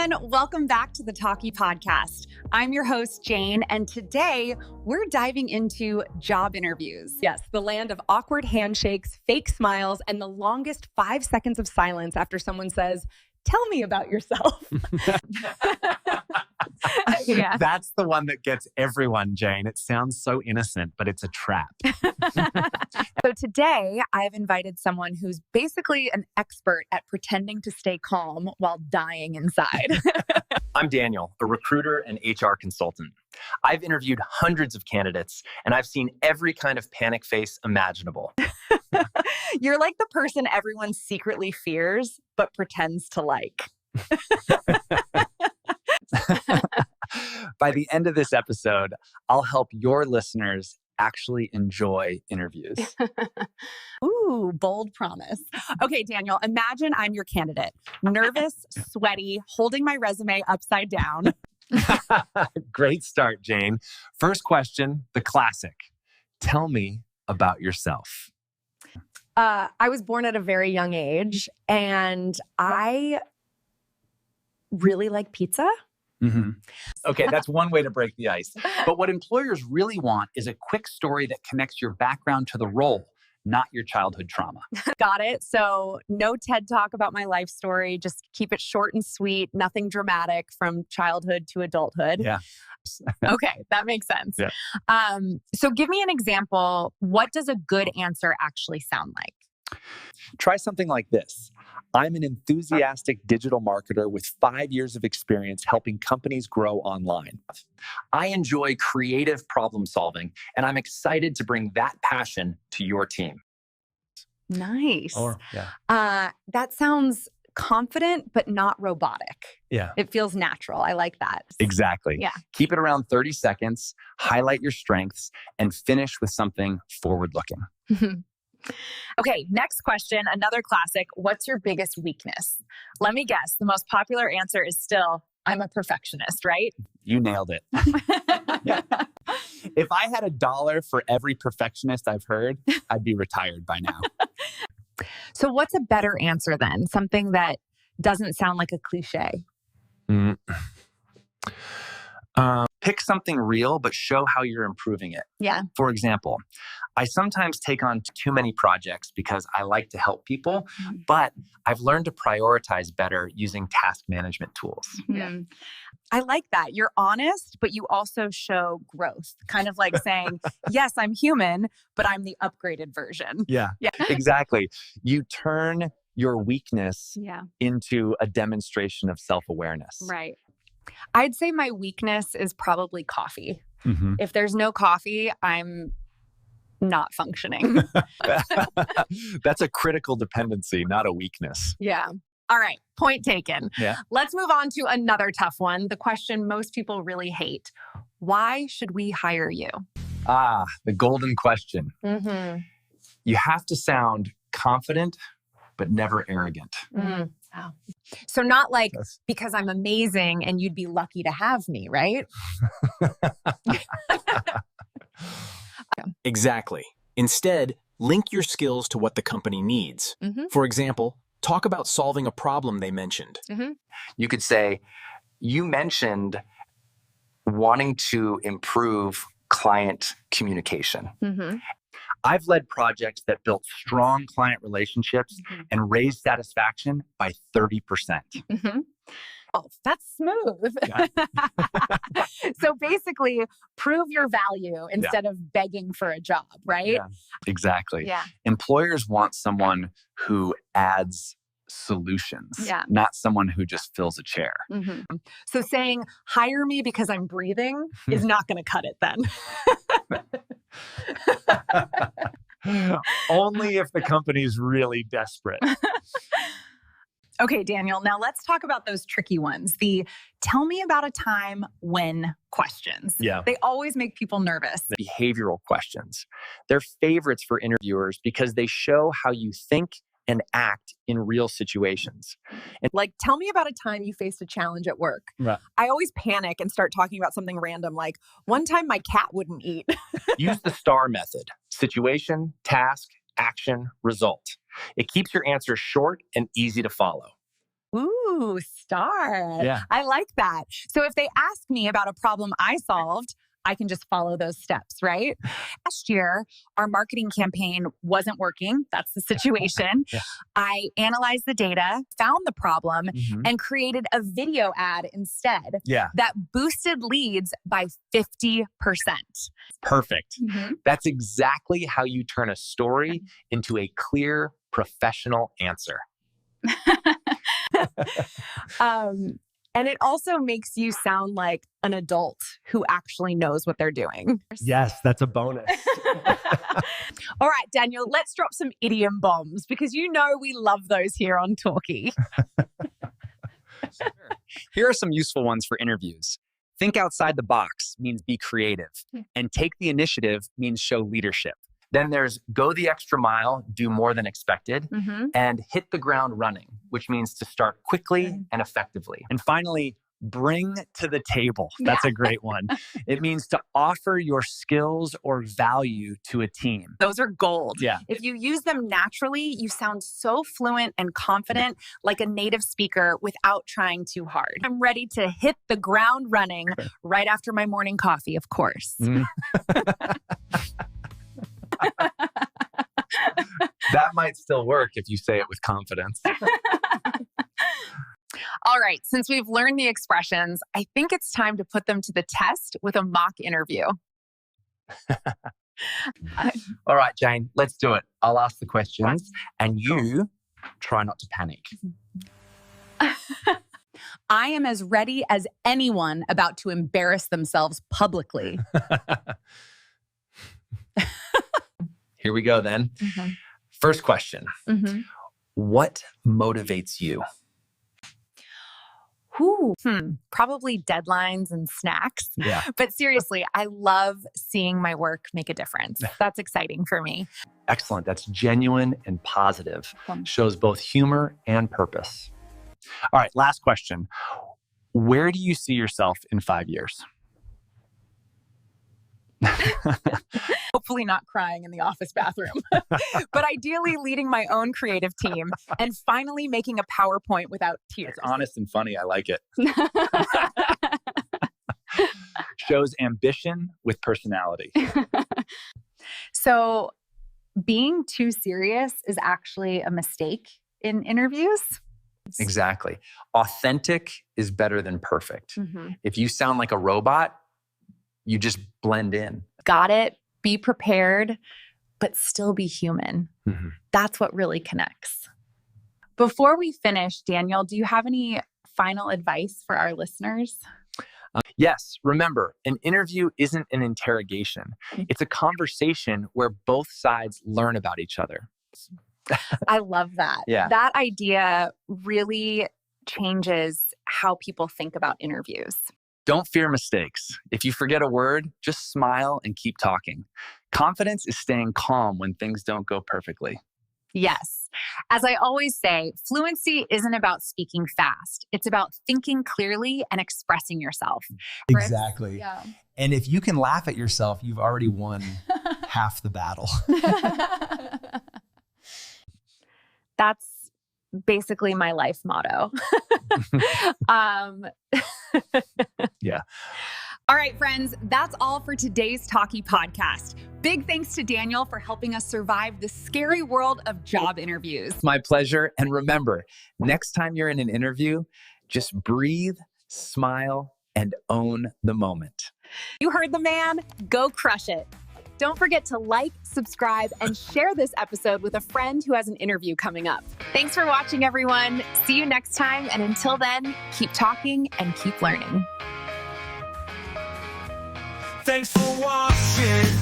everyone. Welcome back to the Talky Podcast. I'm your host, Jane, and today we're diving into job interviews. Yes, the land of awkward handshakes, fake smiles, and the longest 5 seconds of silence after someone says, "Tell me about yourself." Yeah. That's the one that gets everyone, Jane. It sounds so innocent, but it's a trap. So today I have invited someone who's basically an expert at pretending to stay calm while dying inside. I'm Daniel, a recruiter and HR consultant. I've interviewed hundreds of candidates, and I've seen every kind of panic face imaginable. You're like the person everyone secretly fears, but pretends to like. By the end of this episode, I'll help your listeners actually enjoy interviews. Ooh, bold promise. Okay, Daniel, imagine I'm your candidate. Nervous, sweaty, holding my resume upside down. Great start, Jane. First question, the classic. Tell me about yourself. I was born at a very young age, and I really like pizza. Mm-hmm. Okay, that's one way to break the ice. But what employers really want is a quick story that connects your background to the role, not your childhood trauma. Got it. So no TED Talk about my life story. Just keep it short and sweet. Nothing dramatic from childhood to adulthood. Yeah. Okay, that makes sense. Yeah. So give me an example. What does a good answer actually sound like? Try something like this. I'm an enthusiastic digital marketer with 5 years of experience helping companies grow online. I enjoy creative problem solving, and I'm excited to bring that passion to your team. Nice. Yeah. That sounds confident, but not robotic. Yeah. It feels natural. I like that. Exactly. Yeah. Keep it around 30 seconds, highlight your strengths, and finish with something forward-looking. Okay, next question, another classic. What's your biggest weakness? Let me guess. The most popular answer is still, I'm a perfectionist, right? You nailed it. If I had $1 for every perfectionist I've heard, I'd be retired by now. So what's a better answer then? Something that doesn't sound like a cliche. Pick something real, but show how you're improving it. Yeah. For example, I sometimes take on too many projects because I like to help people, but I've learned to prioritize better using task management tools. Yeah. I like that. You're honest, but you also show growth. Kind of like saying, yes, I'm human, but I'm the upgraded version. Yeah, exactly. You turn your weakness into a demonstration of self-awareness. Right. I'd say my weakness is probably coffee. Mm-hmm. If there's no coffee, I'm not functioning. That's a critical dependency, not a weakness. Yeah. All right. Point taken. Yeah. Let's move on to another tough one. The question most people really hate. Why should we hire you? The golden question. Mm-hmm. You have to sound confident, but never arrogant. Mm-hmm. Wow. So not like, because I'm amazing and you'd be lucky to have me, right? Exactly. Instead, link your skills to what the company needs. Mm-hmm. For example, talk about solving a problem they mentioned. Mm-hmm. You could say, you mentioned wanting to improve client communication. Mm-hmm. I've led projects that built strong client relationships and raised satisfaction by 30%. Mm-hmm. Oh, that's smooth. Yeah. So basically, prove your value instead of begging for a job, right? Yeah, exactly. Yeah. Employers want someone who adds solutions, not someone who just fills a chair. Mm-hmm. So saying, hire me because I'm breathing is not going to cut it then. Only if the company's really desperate. Okay, Daniel, now let's talk about those tricky ones. The tell me about a time when questions. Yeah. They always make people nervous. Behavioral questions. They're favorites for interviewers because they show how you think and act in real situations. And like, tell me about a time you faced a challenge at work. Right. I always panic and start talking about something random, like one time my cat wouldn't eat. Use the STAR method. Situation, task, action, result. It keeps your answer short and easy to follow. Ooh, star. Yeah. I like that. So if they ask me about a problem I solved, I can just follow those steps, right? Last year, our marketing campaign wasn't working. That's the situation. Yeah. I analyzed the data, found the problem, and created a video ad instead that boosted leads by 50%. Perfect. That's exactly how you turn a story into a clear, professional answer. And it also makes you sound like an adult who actually knows what they're doing. Yes, that's a bonus. All right, Daniel, let's drop some idiom bombs because you know we love those here on Talky. Here are some useful ones for interviews. Think outside the box means be creative, and take the initiative means show leadership. Then there's go the extra mile, do more than expected, and hit the ground running, which means to start quickly and effectively. And finally, bring to the table. That's a great one. It means to offer your skills or value to a team. Those are gold. Yeah. If you use them naturally, you sound so fluent and confident, like a native speaker without trying too hard. I'm ready to hit the ground running right after my morning coffee, of course. That might still work if you say it with confidence. All right, since we've learned the expressions, I think it's time to put them to the test with a mock interview. All right, Jane, let's do it. I'll ask the questions and you try not to panic. I am as ready as anyone about to embarrass themselves publicly. Here we go then. First question. What motivates you? Probably deadlines and snacks. Yeah. But seriously, I love seeing my work make a difference. That's exciting for me. Excellent. That's genuine and positive. Shows both humor and purpose. All right, last question. Where do you see yourself in 5 years? Hopefully not crying in the office bathroom, but ideally leading my own creative team and finally making a PowerPoint without tears. It's honest and funny. I like it. Shows ambition with personality. So being too serious is actually a mistake in interviews. Exactly. Authentic is better than perfect. If you sound like a robot, you just blend in. Got it. Be prepared, but still be human. That's what really connects. Before we finish, Daniel, do you have any final advice for our listeners? Yes. Remember, an interview isn't an interrogation. It's a conversation where both sides learn about each other. I love that. Yeah. That idea really changes how people think about interviews. Don't fear mistakes. If you forget a word, just smile and keep talking. Confidence is staying calm when things don't go perfectly. Yes. As I always say, fluency isn't about speaking fast. It's about thinking clearly and expressing yourself. Exactly. Yeah. And if you can laugh at yourself, you've already won half the battle. That's basically my life motto. Yeah. All right, friends, that's all for today's Talky Podcast. Big thanks to Daniel for helping us survive the scary world of job interviews. My pleasure. And remember, next time you're in an interview, just breathe, smile, and own the moment. You heard the man. Go crush it. Don't forget to like, subscribe, and share this episode with a friend who has an interview coming up. Thanks for watching, everyone. See you next time. And until then, keep talking and keep learning. Thanks for watching.